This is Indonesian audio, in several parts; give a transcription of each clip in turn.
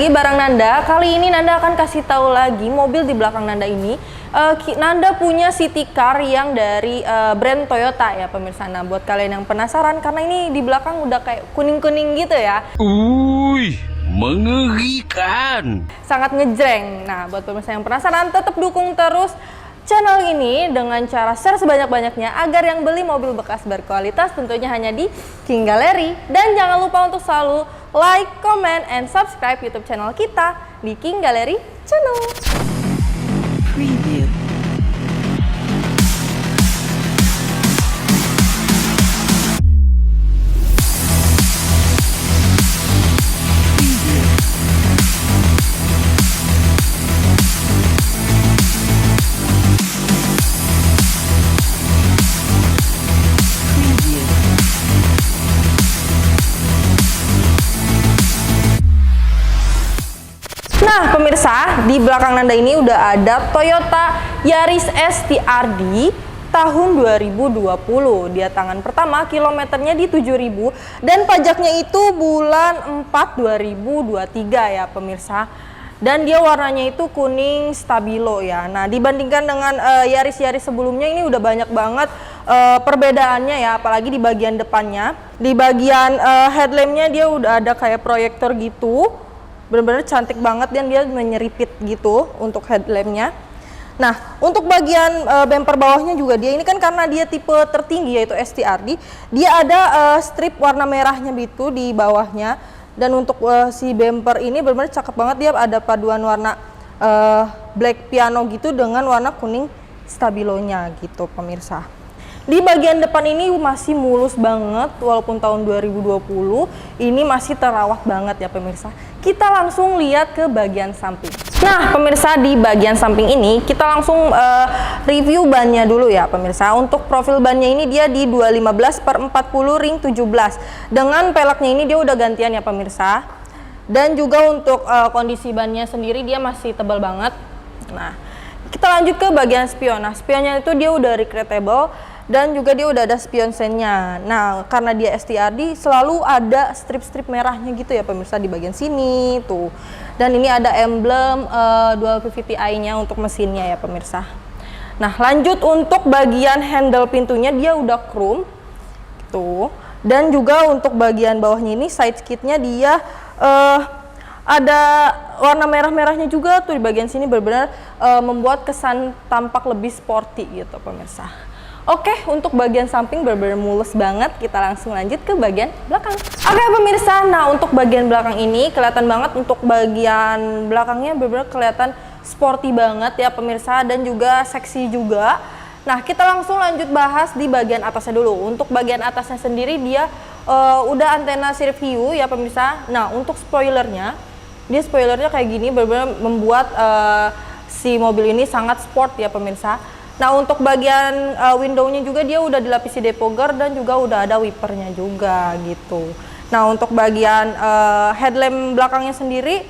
lagi bareng Nanda. Kali ini Nanda akan kasih tahu lagi mobil di belakang Nanda ini. Nanda punya city car yang dari brand Toyota ya pemirsa. Nah, buat kalian yang penasaran karena ini di belakang udah kayak kuning-kuning gitu ya. Mengerikan. Sangat ngejreng. Nah, buat pemirsa yang penasaran tetap dukung terus channel ini dengan cara share sebanyak-banyaknya agar yang beli mobil bekas berkualitas tentunya hanya di King Gallery. Dan jangan lupa untuk selalu like, comment, and subscribe YouTube channel kita di King Gallery Channel. Preview. Nah pemirsa, di belakang Nanda ini udah ada Toyota Yaris ST-RD tahun 2020. Dia tangan pertama, kilometernya di 7.000 dan pajaknya itu bulan 4 2023 ya pemirsa. Dan dia warnanya itu kuning stabilo ya. Nah dibandingkan dengan Yaris-Yaris sebelumnya ini udah banyak banget perbedaannya ya, apalagi di bagian depannya. Di bagian headlampnya dia udah ada kayak proyektor gitu. Bener-bener cantik banget dan dia menyeripit gitu untuk headlampnya. Nah untuk bagian bumper bawahnya juga dia ini kan karena dia tipe tertinggi yaitu ST-RD, dia ada strip warna merahnya gitu di bawahnya. Dan untuk si bumper ini bener-bener cakep banget, dia ada paduan warna black piano gitu dengan warna kuning stabilonya gitu pemirsa. Di bagian depan ini masih mulus banget walaupun tahun 2020 ini masih terawat banget ya pemirsa. Kita langsung lihat ke bagian samping. Nah pemirsa, di bagian samping ini kita langsung review bannya dulu ya pemirsa. Untuk profil bannya ini dia di 215/40 ring 17. Dengan peleknya ini dia udah gantian ya pemirsa. Dan juga untuk kondisi bannya sendiri dia masih tebal banget. Nah kita lanjut ke bagian spion. Nah spionnya itu dia udah recreatable dan juga dia udah ada spion sennya. Nah karena dia ST-RD selalu ada strip-strip merahnya gitu ya pemirsa di bagian sini tuh. Dan ini ada emblem dual VVT-i-nya untuk mesinnya ya pemirsa. Nah lanjut untuk bagian handle pintunya dia udah chrome tuh. Dan juga untuk bagian bawahnya ini side skidnya dia ada warna merah-merahnya juga tuh di bagian sini, benar-benar membuat kesan tampak lebih sporty gitu pemirsa. Oke, untuk bagian samping benar-benar mulus banget. Kita langsung lanjut ke bagian belakang. Oke pemirsa, nah untuk bagian belakang ini kelihatan banget, untuk bagian belakangnya benar-benar kelihatan sporty banget ya pemirsa, dan juga seksi juga. Nah kita langsung lanjut bahas di bagian atasnya dulu. Untuk bagian atasnya sendiri dia udah antena sirip hiu ya pemirsa. Nah untuk spoilernya, dia spoilernya kayak gini, benar-benar membuat si mobil ini sangat sport ya pemirsa. Nah untuk bagian windownya juga dia udah dilapisi depogger dan juga udah ada wipernya juga gitu. Nah untuk bagian headlamp belakangnya sendiri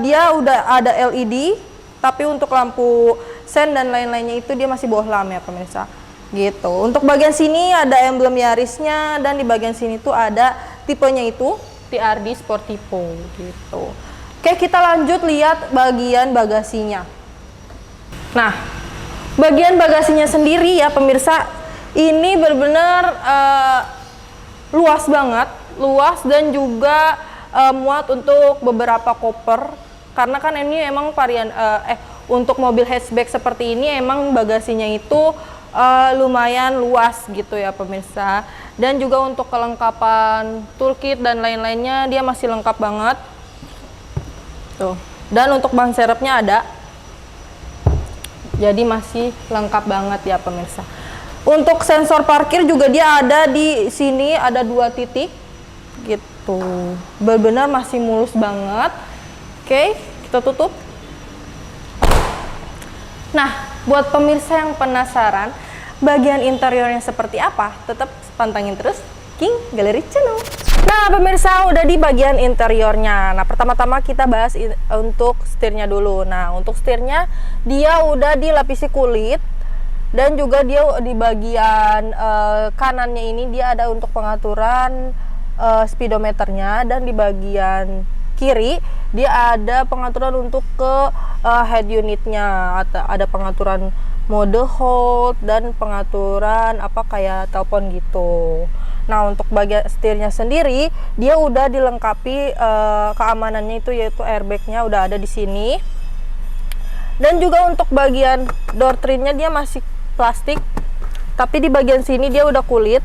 dia udah ada LED, tapi untuk lampu sen dan lain-lainnya itu dia masih bohlam ya pemirsa gitu. Untuk bagian sini ada emblem Yarisnya dan di bagian sini tuh ada tipenya itu TRD Sportivo gitu. Oke kita lanjut lihat bagian bagasinya. Nah bagian bagasinya sendiri ya pemirsa, ini benar-benar luas banget, luas dan juga muat untuk beberapa koper. Karena kan ini emang varian untuk mobil hatchback seperti ini emang bagasinya itu lumayan luas gitu ya pemirsa. Dan juga untuk kelengkapan toolkit dan lain-lainnya dia masih lengkap banget. Tuh. Dan untuk ban serepnya ada. Jadi masih lengkap banget ya pemirsa. Untuk sensor parkir juga dia ada di sini, ada 2 titik gitu. Benar-benar masih mulus banget. Oke, kita tutup. Nah, buat pemirsa yang penasaran bagian interiornya seperti apa, tetap pantengin terus King Gallery Channel. Nah pemirsa, udah di bagian interiornya. Nah pertama-tama kita bahas untuk setirnya dulu. Nah untuk setirnya dia udah dilapisi kulit dan juga dia di bagian kanannya ini dia ada untuk pengaturan speedometernya, dan di bagian kiri dia ada pengaturan untuk ke head unitnya, ada pengaturan mode hold dan pengaturan kayak telepon gitu. Nah, untuk bagian setirnya sendiri dia udah dilengkapi keamanannya itu, yaitu airbagnya udah ada di sini. Dan juga untuk bagian door trimnya dia masih plastik, tapi di bagian sini dia udah kulit.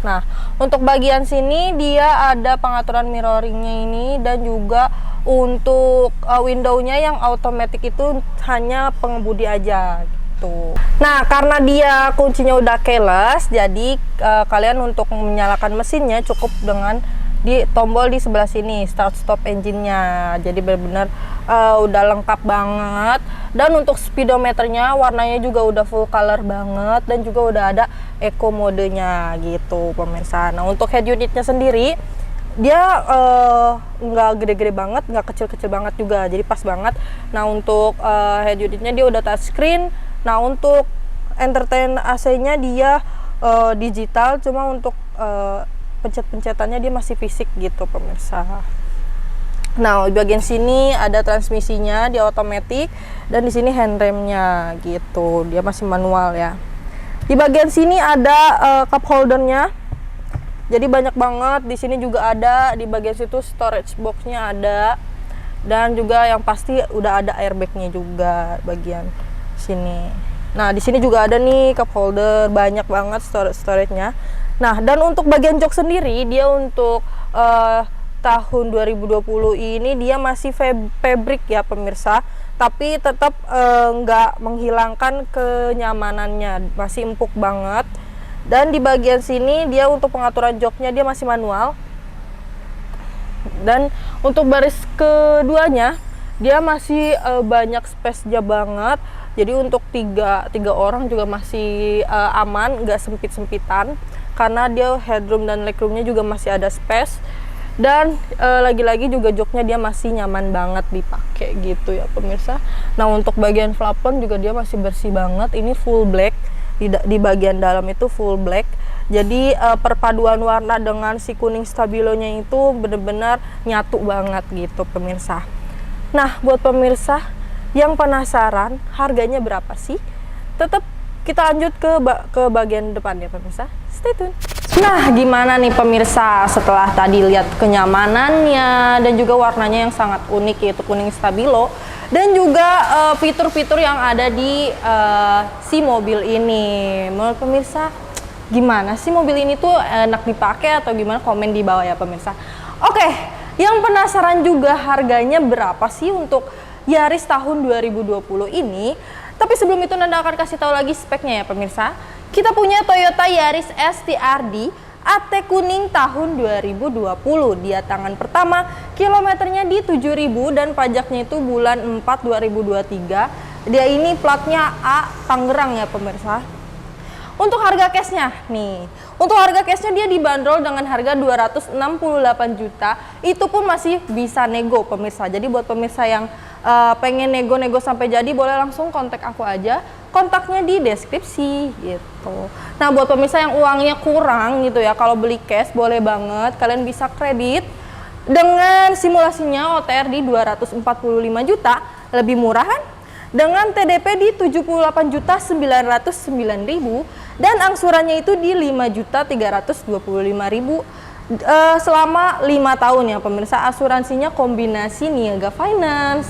Nah, untuk bagian sini dia ada pengaturan mirroringnya ini, dan juga untuk windownya yang automatic itu hanya pengemudi aja gitu. Nah, karena dia kuncinya udah keyless, jadi kalian untuk menyalakan mesinnya cukup dengan di tombol di sebelah sini, start stop engine-nya. Jadi benar-benar udah lengkap banget. Dan untuk speedometernya warnanya juga udah full color banget, dan juga udah ada eco modenya gitu pemirsa. Nah, untuk head unitnya sendiri dia nggak gede-gede banget, nggak kecil-kecil banget juga, jadi pas banget. Nah, untuk head unitnya dia udah touchscreen. Nah, untuk entertain AC-nya dia digital, cuma untuk pencet-pencetannya dia masih fisik gitu pemirsa. Nah, di bagian sini ada transmisinya, dia otomatis, dan di sini handremnya gitu, dia masih manual ya. Di bagian sini ada cup holdernya, jadi banyak banget. Di sini juga ada, di bagian situ storage boxnya ada, dan juga yang pasti udah ada airbagnya juga bagian sini. Nah, di sini juga ada nih cup holder, banyak banget storage-nya. Nah, dan untuk bagian jok sendiri dia untuk tahun 2020 ini dia masih fabric ya pemirsa, tapi tetap nggak menghilangkan kenyamanannya, masih empuk banget. Dan di bagian sini dia untuk pengaturan joknya dia masih manual. Dan untuk baris keduanya dia masih banyak space-nya banget, jadi untuk tiga orang juga masih aman, nggak sempit-sempitan, karena dia headroom dan legroomnya juga masih ada space. Dan lagi-lagi juga joknya dia masih nyaman banget dipakai gitu ya pemirsa. Nah, untuk bagian plafon juga dia masih bersih banget, ini full black, di bagian dalam itu full black. Jadi perpaduan warna dengan si kuning stabilonya itu bener-bener nyatu banget gitu pemirsa. Nah, buat pemirsa yang penasaran harganya berapa sih, tetap kita lanjut ke bagian depan ya pemirsa, stay tune. Nah, gimana nih pemirsa setelah tadi lihat kenyamanannya dan juga warnanya yang sangat unik, yaitu kuning stabilo, dan juga fitur-fitur yang ada di si mobil ini. Menurut pemirsa gimana sih mobil ini tuh, enak dipakai atau gimana? Komen di bawah ya pemirsa. Oke, yang penasaran juga harganya berapa sih untuk Yaris tahun 2020 ini? Tapi sebelum itu Nanda akan kasih tahu lagi speknya ya pemirsa. Kita punya Toyota Yaris S TRD AT kuning tahun 2020. Dia tangan pertama, kilometernya di 7.000 dan pajaknya itu bulan 4 2023. Dia ini platnya A Tangerang ya pemirsa. Untuk harga cashnya nih, untuk harga cashnya dia dibanderol dengan harga 268 juta. Itu pun masih bisa nego pemirsa. Jadi buat pemirsa yang pengen nego-nego sampai jadi, boleh langsung kontak aku aja. Kontaknya di deskripsi gitu. Nah, buat pemirsa yang uangnya kurang gitu ya, kalau beli cash boleh banget kalian bisa kredit dengan simulasinya OTR di 245 juta, lebih murah kan? Dengan TDP di 78.909.000 dan angsurannya itu di 5.325.000 selama 5 tahun ya pemirsa. Asuransinya kombinasi Niaga Finance.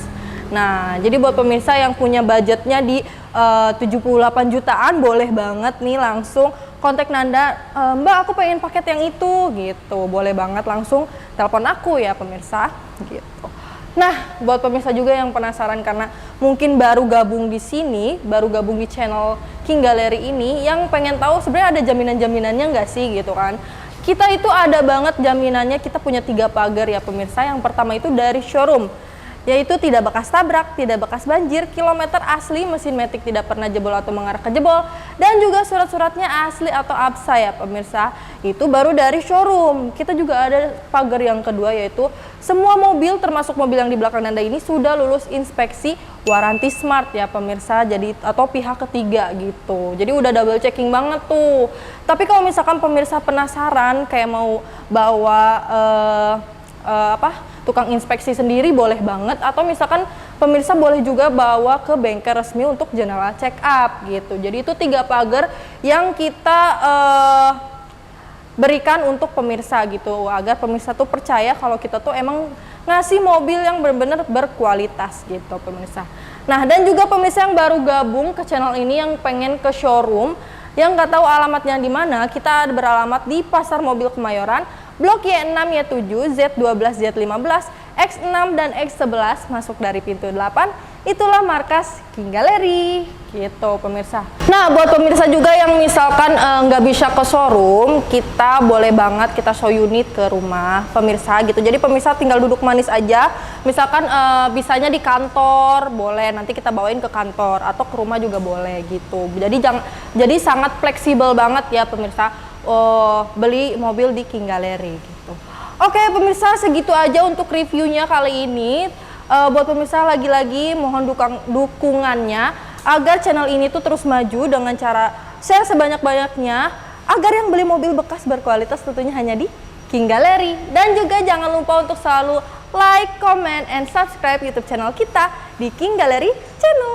Nah, jadi buat pemirsa yang punya budgetnya di 78 jutaan, boleh banget nih langsung kontak Nanda, Mbak aku pengen paket yang itu gitu. Boleh banget langsung telepon aku ya pemirsa gitu. Nah, buat pemirsa juga yang penasaran karena mungkin baru gabung di sini, baru gabung di channel King Gallery ini, yang pengen tahu sebenarnya ada jaminan-jaminannya nggak sih gitu kan. Kita itu ada banget jaminannya, kita punya 3 pagar ya pemirsa. Yang pertama itu dari showroom, yaitu tidak bekas tabrak, tidak bekas banjir, kilometer asli, mesin matic tidak pernah jebol atau mengarah ke jebol, dan juga surat-suratnya asli atau absa ya pemirsa. Itu baru dari showroom. Kita juga ada pagar yang kedua, yaitu semua mobil termasuk mobil yang di belakang Nanda ini sudah lulus inspeksi waranti smart ya pemirsa, jadi atau pihak ketiga gitu. Jadi udah double checking banget tuh. Tapi kalau misalkan pemirsa penasaran kayak mau bawa tukang inspeksi sendiri boleh banget, atau misalkan pemirsa boleh juga bawa ke bengkel resmi untuk general check up gitu. Jadi itu 3 pagar yang kita berikan untuk pemirsa gitu, agar pemirsa tuh percaya kalau kita tuh emang ngasih mobil yang benar-benar berkualitas gitu pemirsa. Nah, dan juga pemirsa yang baru gabung ke channel ini yang pengen ke showroom, yang nggak tahu alamatnya di mana, kita beralamat di Pasar Mobil Kemayoran, Blok Y6, Y7, Z12, Z15, X6 dan X11, masuk dari pintu 8. Itulah markas King Gallery gitu pemirsa. Nah, buat pemirsa juga yang misalkan nggak bisa ke showroom, kita boleh banget kita show unit ke rumah pemirsa gitu. Jadi pemirsa tinggal duduk manis aja, misalkan bisanya di kantor boleh, nanti kita bawain ke kantor atau ke rumah juga boleh gitu. Jadi sangat fleksibel banget ya pemirsa beli mobil di King Gallery gitu. Oke pemirsa, segitu aja untuk reviewnya kali ini. Buat pemirsa, lagi-lagi mohon dukungannya agar channel ini tuh terus maju dengan cara share sebanyak-banyaknya, agar yang beli mobil bekas berkualitas tentunya hanya di King Gallery. Dan juga jangan lupa untuk selalu like, comment, and subscribe YouTube channel kita di King Gallery Channel.